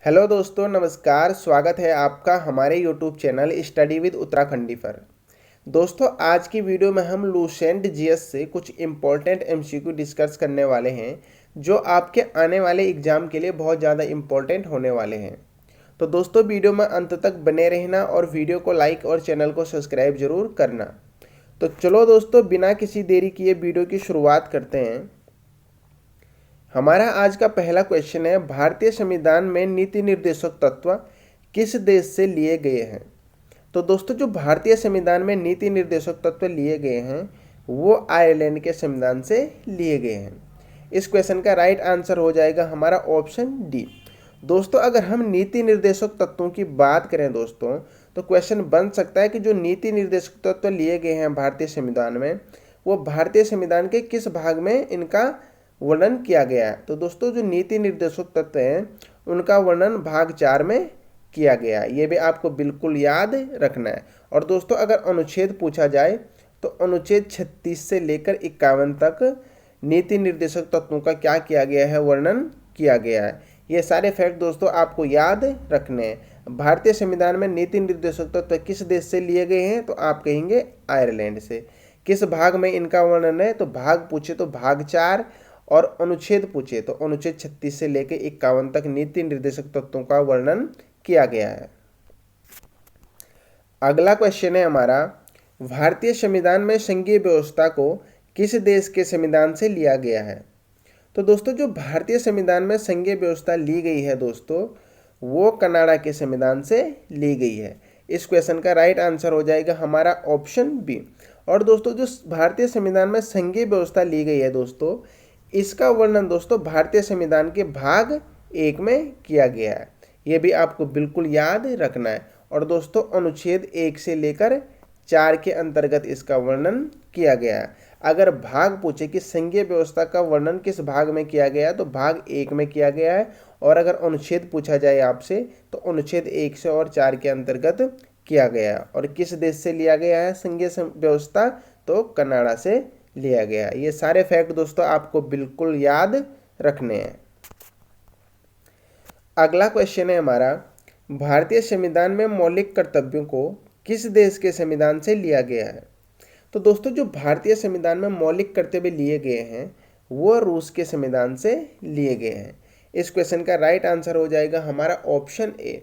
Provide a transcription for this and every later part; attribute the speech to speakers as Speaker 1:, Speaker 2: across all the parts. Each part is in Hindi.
Speaker 1: हेलो दोस्तों, नमस्कार। स्वागत है आपका हमारे YouTube channel study with Uttarakhandi पर। दोस्तों, आज की वीडियो में हम लूसेंट जीएस से कुछ इम्पोर्टेंट एमसीक्यू डिस्कस करने वाले हैं जो आपके आने वाले एग्जाम के लिए बहुत ज़्यादा इम्पोर्टेंट होने वाले हैं। तो दोस्तों, वीडियो में अंत तक बने रहना और वीडियो को लाइक और चैनल को सब्सक्राइब जरूर करना। तो चलो दोस्तों, बिना किसी देरी किए वीडियो की शुरुआत करते हैं। हमारा आज का पहला क्वेश्चन है, भारतीय संविधान में नीति निर्देशक तत्व किस देश से लिए गए हैं? तो दोस्तों, जो भारतीय संविधान में नीति निर्देशक तत्व लिए गए हैं वो आयरलैंड के संविधान से लिए गए हैं। इस क्वेश्चन का राइट आंसर हो जाएगा हमारा ऑप्शन डी। दोस्तों, अगर हम नीति निर्देशक तत्वों की बात करें दोस्तों, तो क्वेश्चन बन सकता है कि जो नीति निर्देशक तत्व लिए गए हैं भारतीय संविधान में, वो भारतीय संविधान के किस भाग में इनका वर्णन किया गया है। तो दोस्तों, जो नीति निर्देशक तत्व हैं उनका वर्णन भाग 4 में किया गया है। ये भी आपको बिल्कुल याद रखना है। और दोस्तों, अगर अनुच्छेद पूछा जाए तो अनुच्छेद 36 से लेकर 51 तक नीति निर्देशक तत्वों का क्या किया गया है, वर्णन किया गया है। ये सारे फैक्ट दोस्तों आपको याद रखने हैं। भारतीय संविधान में नीति निर्देशक तत्व किस देश से लिए गए हैं? तो आप कहेंगे आयरलैंड से। किस भाग में इनका वर्णन है? तो भाग पूछे तो भाग 4, और अनुच्छेद पूछे तो अनुच्छेद 36 से लेकर 51 तक नीति निर्देशक तत्वों का वर्णन किया गया है। अगला क्वेश्चन है हमारा, भारतीय संविधान में संघीय व्यवस्था को किस देश के संविधान से लिया गया है? तो दोस्तों, जो भारतीय संविधान में संघीय व्यवस्था ली गई है दोस्तों, वो कनाडा के संविधान से ली गई है। इस क्वेश्चन का राइट आंसर हो जाएगा हमारा ऑप्शन बी। और दोस्तों, जो भारतीय संविधान में संघीय व्यवस्था ली गई है दोस्तों, इसका वर्णन दोस्तों भारतीय संविधान के भाग 1 में किया गया है। ये भी आपको बिल्कुल याद रखना है। और दोस्तों, अनुच्छेद 1 से लेकर 4 के अंतर्गत इसका वर्णन किया गया है। अगर भाग पूछे कि संघीय व्यवस्था का वर्णन किस भाग में किया गया है, तो भाग 1 में किया गया है। और अगर अनुच्छेद पूछा जाए आपसे तो अनुच्छेद 1 से और 4 के अंतर्गत किया गया है। और किस देश से लिया गया है संघीय व्यवस्था? तो कनाडा से लिया गया। ये सारे फैक्ट दोस्तों आपको बिल्कुल याद रखने हैं। अगला क्वेश्चन है हमारा, भारतीय संविधान में मौलिक कर्तव्यों को किस देश के संविधान से लिया गया है? तो दोस्तों, जो भारतीय संविधान में मौलिक कर्तव्य लिए गए हैं वो रूस के संविधान से लिए गए हैं। इस क्वेश्चन का राइट आंसर हो जाएगा हमारा ऑप्शन ए।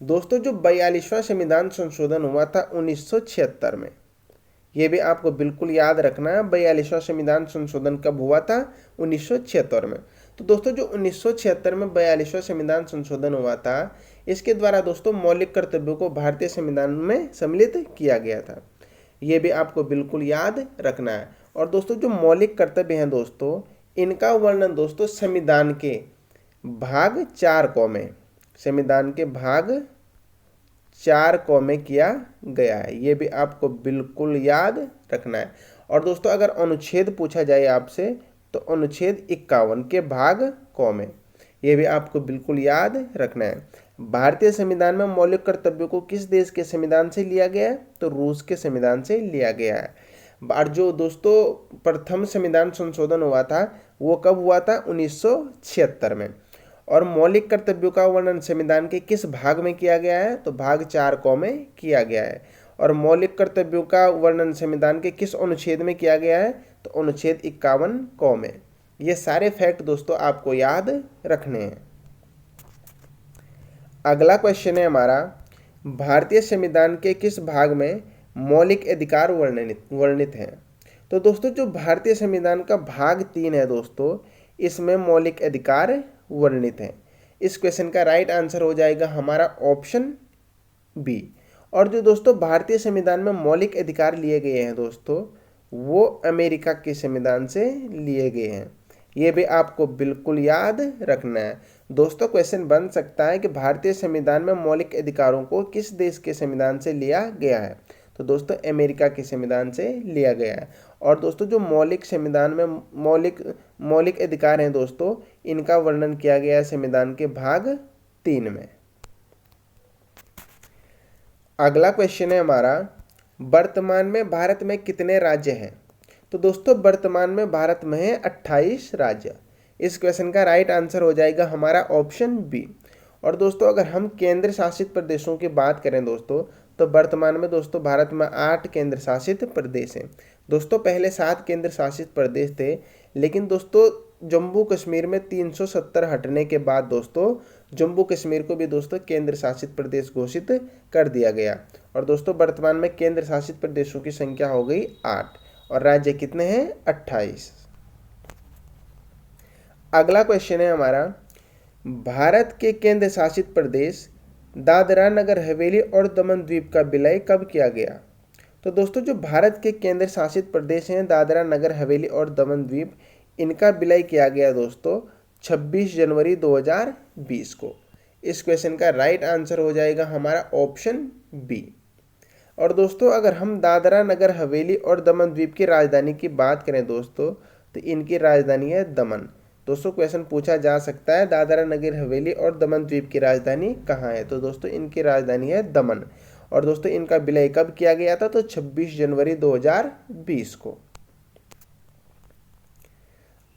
Speaker 1: दोस्तों, जो 42वां संविधान संशोधन हुआ था 1976 में, ये भी आपको बिल्कुल याद रखना है। 42वां संविधान संशोधन कब हुआ था? 1976 में। तो दोस्तों, जो 1976 में 42वां संविधान संशोधन हुआ था, इसके द्वारा दोस्तों मौलिक कर्तव्यों को भारतीय संविधान में सम्मिलित किया गया था। ये भी आपको बिल्कुल याद रखना है। और दोस्तों, जो मौलिक कर्तव्य हैं दोस्तों, इनका वर्णन दोस्तों संविधान के भाग 4 क में, संविधान के भाग 4 क में किया गया है। ये भी आपको बिल्कुल याद रखना है। और दोस्तों, अगर अनुच्छेद पूछा जाए आपसे तो अनुच्छेद 51 के भाग क में, ये भी आपको बिल्कुल याद रखना है। भारतीय संविधान में मौलिक कर्तव्यों को किस देश के संविधान से लिया गया है? तो रूस के संविधान से लिया गया है। और जो दोस्तों प्रथम संविधान संशोधन हुआ था वो कब हुआ था? 1976 में। और मौलिक कर्तव्यों का वर्णन संविधान के किस भाग में किया गया है? तो भाग 4 क में किया गया है। और मौलिक कर्तव्यों का वर्णन संविधान के किस अनुच्छेद में किया गया है? तो अनुच्छेद 51 क में। ये सारे फैक्ट दोस्तों आपको याद रखने हैं। अगला क्वेश्चन है हमारा, भारतीय संविधान के किस भाग में मौलिक अधिकार वर्णित हैं? तो दोस्तों, जो भारतीय संविधान का भाग 3 है दोस्तों, इसमें मौलिक अधिकार वर्णित हैं। इस क्वेश्चन का राइट आंसर हो जाएगा हमारा ऑप्शन बी। और जो दोस्तों भारतीय संविधान में मौलिक अधिकार लिए गए हैं दोस्तों, वो अमेरिका के संविधान से लिए गए हैं। ये भी आपको बिल्कुल याद रखना है। दोस्तों, क्वेश्चन बन सकता है कि भारतीय संविधान में मौलिक अधिकारों को किस देश के संविधान से लिया गया है? तो दोस्तों अमेरिका के संविधान से लिया गया है। और दोस्तों, जो मौलिक संविधान में मौलिक अधिकार हैं दोस्तों, इनका वर्णन किया गया है संविधान के भाग 3 में। अगला क्वेश्चन है हमारा, वर्तमान में भारत में कितने राज्य हैं? तो दोस्तों, वर्तमान में भारत में है 28 राज्य। इस क्वेश्चन का राइट आंसर हो जाएगा हमारा ऑप्शन बी। और दोस्तों अगर हम केंद्र शासित प्रदेशों की बात करें दोस्तों, तो वर्तमान में दोस्तों भारत में 8 केंद्र शासित प्रदेश हैं। दोस्तों पहले 7 केंद्र शासित प्रदेश थे, लेकिन दोस्तों जम्मू कश्मीर में 370 हटने के बाद दोस्तों जम्मू कश्मीर को भी दोस्तों केंद्र शासित प्रदेश घोषित कर दिया गया। और दोस्तों वर्तमान में केंद्र शासित प्रदेशों की संख्या हो गई 8 और राज्य कितने हैं? 28। अगला क्वेश्चन है हमारा, भारत के केंद्र शासित प्रदेश दादरा नगर हवेली और दमन द्वीप का विलय कब किया गया? तो दोस्तों जो भारत के केंद्र शासित प्रदेश हैं दादरा नगर हवेली और दमन द्वीप, इनका विलय किया गया दोस्तों 26 जनवरी 2020 को। इस क्वेश्चन का राइट आंसर हो जाएगा हमारा ऑप्शन बी। और दोस्तों अगर हम दादरा नगर हवेली और दमन द्वीप की राजधानी की बात करें दोस्तों, तो इनकी राजधानी है दमन। दोस्तों क्वेश्चन पूछा जा सकता है दादरा नगर हवेली और दमन द्वीप की राजधानी कहाँ है? तो दोस्तों इनकी राजधानी है दमन। और दोस्तों इनका विलय कब किया गया था? तो 26 जनवरी 2020 को।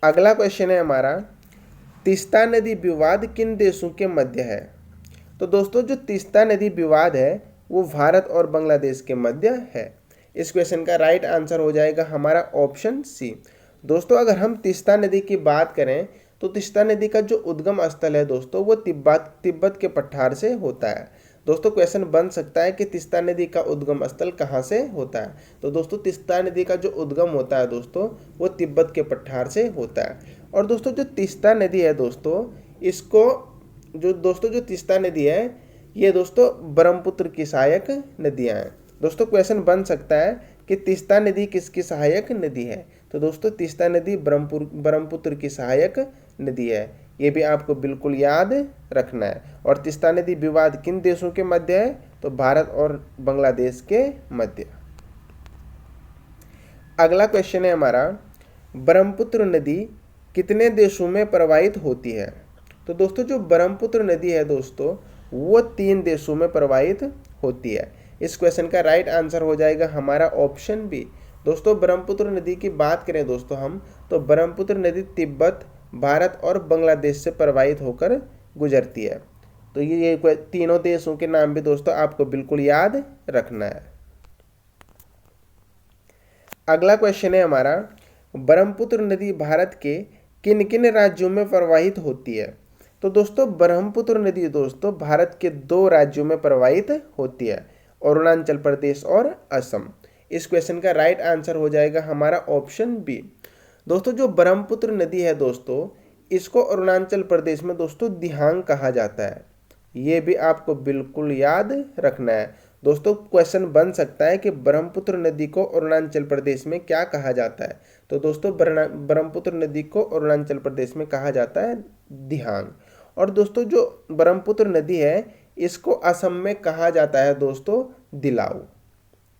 Speaker 1: अगला क्वेश्चन है हमारा, तीस्ता नदी विवाद किन देशों के मध्य है? तो दोस्तों जो तीस्ता नदी विवाद है वो भारत और बांग्लादेश के मध्य है। इस क्वेश्चन का राइट आंसर हो जाएगा हमारा ऑप्शन सी। दोस्तों अगर हम तीस्ता नदी की बात करें, तो तीस्ता नदी का जो उद्गम स्थल है दोस्तों वो तिब्बत के पठार से होता है। दोस्तों क्वेश्चन बन सकता है कि तीस्ता नदी का उद्गम स्थल कहाँ से होता है? तो दोस्तों तीस्ता नदी का जो उद्गम होता है दोस्तों वो तिब्बत के पठार से होता है। और दोस्तों जो तीस्ता नदी है दोस्तों, इसको जो तीस्ता नदी है ये दोस्तों ब्रह्मपुत्र की सहायक नदियाँ हैं। दोस्तों क्वेश्चन बन सकता है कि तीस्ता नदी किसकी सहायक नदी है? तो दोस्तों तीस्ता नदी ब्रह्मपुत्र की सहायक नदी है, ये भी आपको बिल्कुल याद रखना है। और तीस्ता नदी विवाद किन देशों के मध्य है? तो भारत और बांग्लादेश के मध्य। अगला क्वेश्चन है हमारा, ब्रह्मपुत्र नदी कितने देशों में प्रवाहित होती है? तो दोस्तों जो ब्रह्मपुत्र नदी है दोस्तों वो 3 देशों में प्रवाहित होती है। इस क्वेश्चन का राइट आंसर हो जाएगा हमारा ऑप्शन बी। दोस्तों ब्रह्मपुत्र नदी की बात करें दोस्तों हम, तो ब्रह्मपुत्र नदी तिब्बत, भारत और बांग्लादेश से प्रवाहित होकर गुजरती है। तो ये तीनों देशों के नाम भी दोस्तों आपको बिल्कुल याद रखना है। अगला क्वेश्चन है हमारा, ब्रह्मपुत्र नदी भारत के किन किन राज्यों में प्रवाहित होती है? तो दोस्तों ब्रह्मपुत्र नदी दोस्तों भारत के 2 राज्यों में प्रवाहित होती है, अरुणाचल प्रदेश और असम। इस क्वेश्चन का राइट आंसर हो जाएगा हमारा ऑप्शन बी। दोस्तों जो ब्रह्मपुत्र नदी है दोस्तों इसको अरुणाचल प्रदेश में दोस्तों दिहांग कहा जाता है, ये भी आपको बिल्कुल याद रखना है। दोस्तों क्वेश्चन बन सकता है कि ब्रह्मपुत्र नदी को अरुणाचल प्रदेश में क्या कहा जाता है? तो दोस्तों ब्रह्मपुत्र नदी को अरुणाचल प्रदेश में कहा जाता है दिहांग। और दोस्तों जो ब्रह्मपुत्र नदी है इसको असम में कहा जाता है दोस्तों दिलाऊ,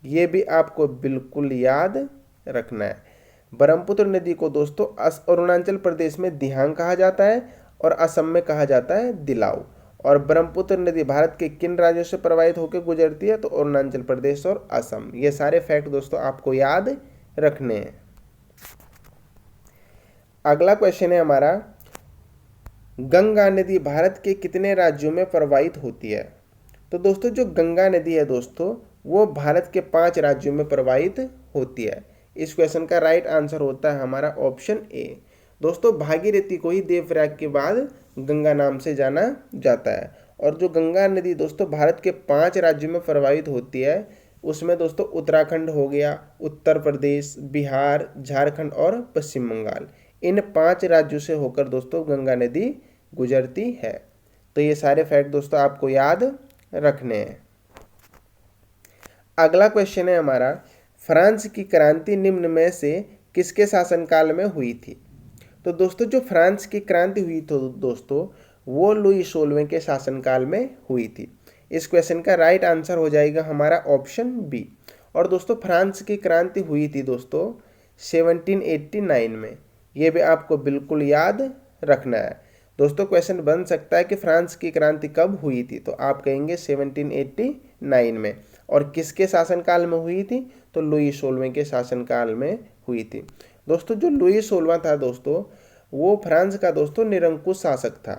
Speaker 1: ये भी आपको बिल्कुल याद रखना है। ब्रह्मपुत्र नदी को दोस्तों अरुणाचल प्रदेश में दिहांग कहा जाता है और असम में कहा जाता है दिलाऊ। और ब्रह्मपुत्र नदी भारत के किन राज्यों से प्रवाहित होकर गुजरती है? तो अरुणाचल प्रदेश और असम। ये सारे फैक्ट दोस्तों आपको याद रखने हैं। अगला क्वेश्चन है हमारा, गंगा नदी भारत के कितने राज्यों में प्रवाहित होती है? तो दोस्तों जो गंगा नदी है दोस्तों वो भारत के 5 राज्यों में प्रवाहित होती है। इस क्वेश्चन का राइट आंसर होता है हमारा ऑप्शन ए। दोस्तों भागीरथी को ही देवप्रयाग के बाद गंगा नाम से जाना जाता है। और जो गंगा नदी दोस्तों भारत के 5 राज्यों में प्रवाहित होती है उसमें दोस्तों उत्तराखंड हो गया, उत्तर प्रदेश, बिहार, झारखंड और पश्चिम बंगाल, इन 5 राज्यों से होकर दोस्तों गंगा नदी गुजरती है। तो ये सारे फैक्ट दोस्तों आपको याद रखने हैं। अगला क्वेश्चन है हमारा, फ्रांस की क्रांति निम्न में से किसके शासनकाल में हुई थी? तो दोस्तों जो फ्रांस की क्रांति हुई तो दोस्तों वो लुई 16वें के शासनकाल में हुई थी। इस क्वेश्चन का राइट आंसर हो जाएगा हमारा ऑप्शन बी। और दोस्तों फ्रांस की क्रांति हुई थी दोस्तों 1789 में, ये भी आपको बिल्कुल याद रखना है। दोस्तों क्वेश्चन बन सकता है कि फ्रांस की क्रांति कब हुई थी? तो आप कहेंगे 1789 में। और किसके शासनकाल में हुई थी? तो लुई 16वें के शासनकाल में हुई थी। दोस्तों जो लुई 16वां था दोस्तों वो फ्रांस का दोस्तों निरंकुश शासक था।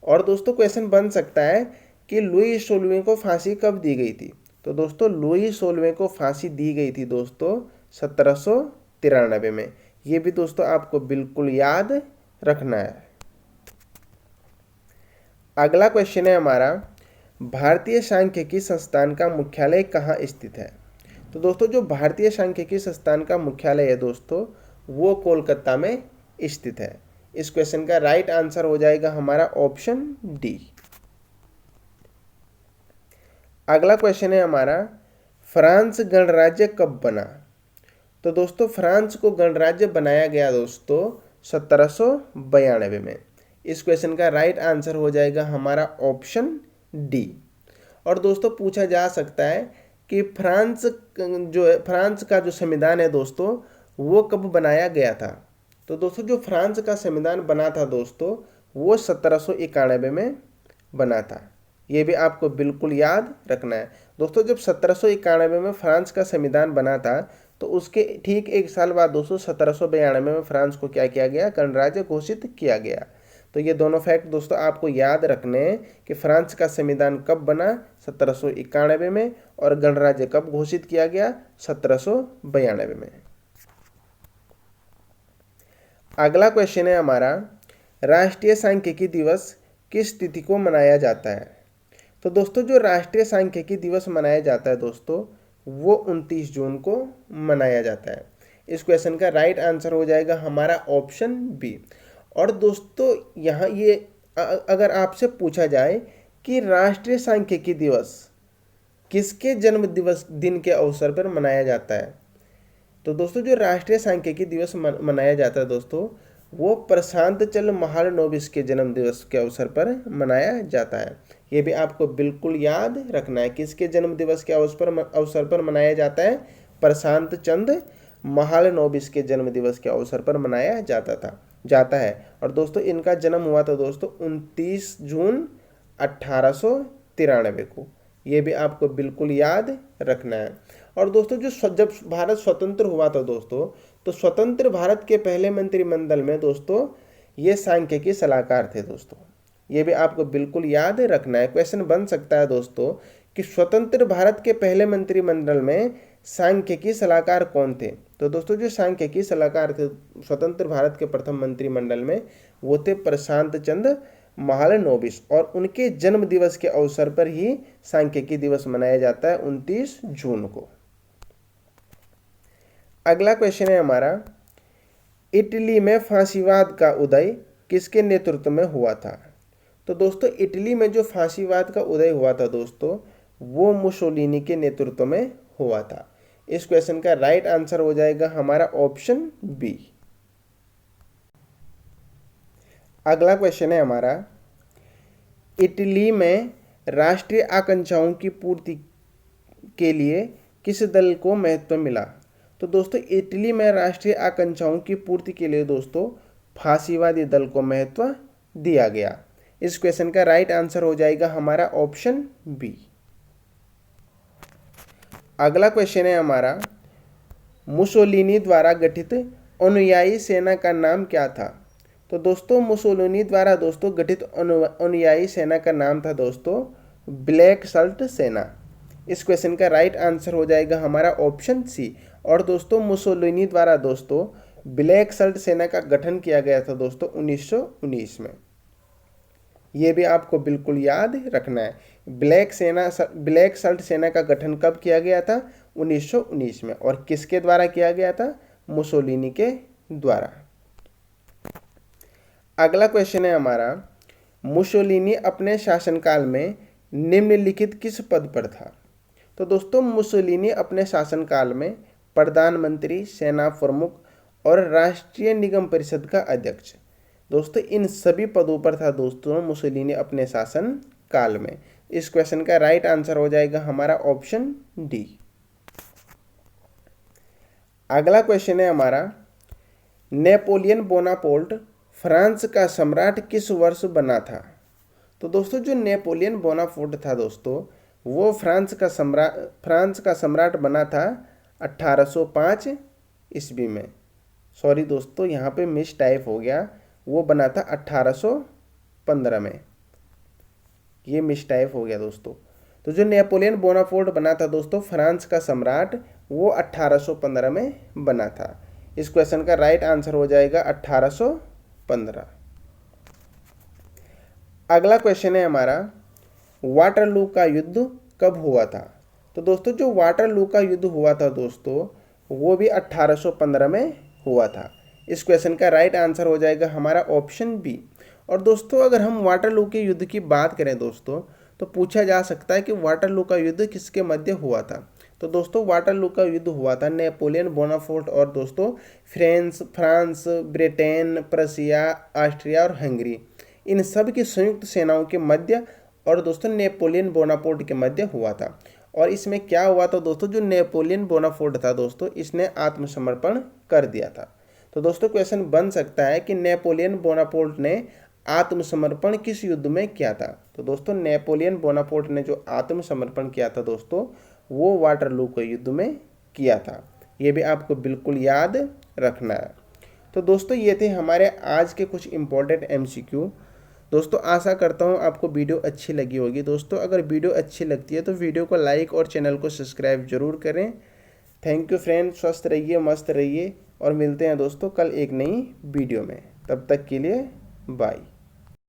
Speaker 1: और दोस्तों क्वेश्चन बन सकता है कि लुई 16वें को फांसी कब दी गई थी। तो दोस्तों लुई 16वें को फांसी दी गई थी दोस्तों 1793 में। ये भी दोस्तों आपको बिल्कुल याद रखना है। अगला क्वेश्चन है हमारा, भारतीय सांख्यिकी संस्थान का मुख्यालय कहाँ स्थित है। तो दोस्तों जो भारतीय सांख्यिकी संस्थान का मुख्यालय है दोस्तों वो कोलकाता में स्थित है। इस क्वेश्चन का राइट आंसर हो जाएगा हमारा ऑप्शन डी। अगला क्वेश्चन है हमारा, फ्रांस गणराज्य कब बना। तो दोस्तों फ्रांस को गणराज्य बनाया गया दोस्तों 1792 में। इस क्वेश्चन का राइट आंसर हो जाएगा हमारा ऑप्शन डी। और दोस्तों पूछा जा सकता है कि फ्रांस का जो संविधान है दोस्तों वो कब बनाया गया था। तो दोस्तों जो फ्रांस का संविधान बना था दोस्तों वो 1791 में बना था। ये भी आपको बिल्कुल याद रखना है। दोस्तों जब 1791 में फ्रांस का संविधान बना था तो उसके ठीक एक साल बाद दोस्तों 1792 में फ्रांस को क्या किया गया, गणराज्य घोषित किया गया। तो ये दोनों फैक्ट दोस्तों आपको याद रखने हैं कि फ्रांस का संविधान कब बना 1791 में और गणराज्य कब घोषित किया गया 1792 में। अगला क्वेश्चन है हमारा, राष्ट्रीय सांख्यिकी दिवस किस तिथि को मनाया जाता है। तो दोस्तों जो राष्ट्रीय सांख्यिकी दिवस मनाया जाता है दोस्तों वो 29 जून को मनाया जाता है। इस क्वेश्चन का राइट आंसर हो जाएगा हमारा ऑप्शन बी। और दोस्तों यहाँ ये अगर आपसे पूछा जाए कि राष्ट्रीय सांख्यिकी दिवस किसके जन्म दिवस दिन के अवसर पर मनाया जाता है, तो दोस्तों जो राष्ट्रीय सांख्यिकी दिवस मनाया जाता है दोस्तों वो प्रशांत चंद्र महालनोबिस के जन्म दिवस के अवसर पर मनाया जाता है। ये भी आपको बिल्कुल याद रखना है, किसके जन्म दिवस के अवसर पर मनाया जाता है, प्रशांत चंद्र महालनोबिस के जन्म दिवस के अवसर पर मनाया जाता है। और दोस्तों इनका जन्म हुआ था दोस्तों 29 जून 1893 को। ये भी आपको बिल्कुल याद रखना है। और दोस्तों जब भारत स्वतंत्र हुआ था दोस्तों तो स्वतंत्र भारत के पहले मंत्रिमंडल में दोस्तों ये सांख्यिकी सलाहकार थे दोस्तों। ये भी आपको बिल्कुल याद रखना है। क्वेश्चन बन सकता है दोस्तों कि स्वतंत्र भारत के पहले मंत्रिमंडल में सांख्यिकी सलाहकार कौन थे। तो दोस्तों जो सांख्यिकी सलाहकार थे स्वतंत्र भारत के प्रथम मंत्रिमंडल में वो थे प्रशांत चंद्र महालनोबिस। और उनके जन्म दिवस के अवसर पर ही सांख्यिकी दिवस मनाया जाता है 29 जून को। अगला क्वेश्चन है हमारा, इटली में फांसीवाद का उदय किसके नेतृत्व में हुआ था। तो दोस्तों इटली में जो फांसीवाद का उदय हुआ था दोस्तों वो मुसोलिनी के नेतृत्व में हुआ था। इस क्वेश्चन का राइट आंसर हो जाएगा हमारा ऑप्शन बी। अगला क्वेश्चन है हमारा, इटली में राष्ट्रीय आकांक्षाओं की पूर्ति के लिए किस दल को महत्व मिला। तो दोस्तों इटली में राष्ट्रीय आकांक्षाओं की पूर्ति के लिए दोस्तों फांसीवादी दल को महत्व दिया गया। इस क्वेश्चन का राइट आंसर हो जाएगा हमारा ऑप्शन बी। अगला क्वेश्चन है हमारा, मुसोलिनी द्वारा गठित अनुयायी सेना का नाम क्या था। तो दोस्तों मुसोलिनी द्वारा दोस्तों गठित अनुयायी सेना का नाम था दोस्तों ब्लैक शर्ट सेना। इस क्वेश्चन का राइट आंसर हो जाएगा हमारा ऑप्शन सी। और दोस्तों मुसोलिनी द्वारा दोस्तों ब्लैक शर्ट सेना का गठन किया गया था दोस्तों 1919 में। ये भी आपको बिल्कुल याद रखना है। ब्लैक शर्ट सेना का गठन कब किया गया था 1919 में। और किसके द्वारा किया गया था, मुसोलिनी के द्वारा। अगला क्वेश्चन है हमारा, मुसोलिनी अपने शासनकाल में निम्नलिखित किस पद पर था। तो दोस्तों मुसोलिनी अपने शासनकाल में प्रधानमंत्री, सेना प्रमुख और राष्ट्रीय निगम परिषद का अध्यक्ष दोस्तों इन सभी पदों पर था दोस्तों मुसोलिनी अपने शासन काल में। इस क्वेश्चन का राइट आंसर हो जाएगा हमारा ऑप्शन डी। अगला क्वेश्चन है हमारा, नेपोलियन बोनापार्ट फ्रांस का सम्राट किस वर्ष बना था। तो दोस्तों जो नेपोलियन बोनापार्ट था दोस्तों वो फ्रांस का सम्राट बना था 1805 ईस्वी में। सॉरी दोस्तों यहाँ पे मिस टाइप हो गया, वो बना था 1815 में। ये मिसटाइप हो गया दोस्तों। तो जो नेपोलियन बोनापार्ट बना था दोस्तों फ्रांस का सम्राट, वो 1815 में बना था। इस क्वेश्चन का राइट आंसर हो जाएगा 1815। अगला क्वेश्चन है हमारा, वाटरलू का युद्ध कब हुआ था? तो दोस्तों जो वाटरलू का युद्ध हुआ था दोस्तों, वो भी 1815 में हुआ था। इस क्वेश्चन का राइट आंसर हो जाएगा हमारा ऑप्शन बी। और दोस्तों अगर हम वाटरलू के युद्ध की बात करें दोस्तों, तो पूछा जा सकता है कि वाटरलू का युद्ध किसके मध्य हुआ था? तो दोस्तों वाटरलू का युद्ध हुआ था नेपोलियन बोनापार्ट और दोस्तों फ्रांस, ब्रिटेन, प्रशिया, ऑस्ट्रिया और हंगरी, इन सब की संयुक्त सेनाओं के मध्य और दोस्तों नेपोलियन बोनापार्ट के मध्य हुआ था। और इसमें क्या हुआ था दोस्तों, जो नेपोलियन बोनापार्ट था दोस्तों, इसने आत्मसमर्पण कर दिया था। तो दोस्तों क्वेश्चन बन सकता है कि नेपोलियन बोनापार्ट ने आत्मसमर्पण किस युद्ध में किया था? तो दोस्तों नेपोलियन बोनापार्ट ने जो आत्मसमर्पण किया था दोस्तों, वो वाटरलू के युद्ध में किया था। ये भी आपको बिल्कुल याद रखना है। तो दोस्तों ये थे हमारे आज के कुछ इंपॉर्टेंट MCQ। दोस्तों आशा करता हूँ आपको वीडियो अच्छी लगी होगी। दोस्तों अगर वीडियो अच्छी लगती है तो वीडियो को लाइक और चैनल को सब्सक्राइब जरूर करें। थैंक यू फ्रेंड, स्वस्थ रहिए, मस्त रहिए और मिलते हैं दोस्तों कल एक नई वीडियो में। तब तक के लिए बाय।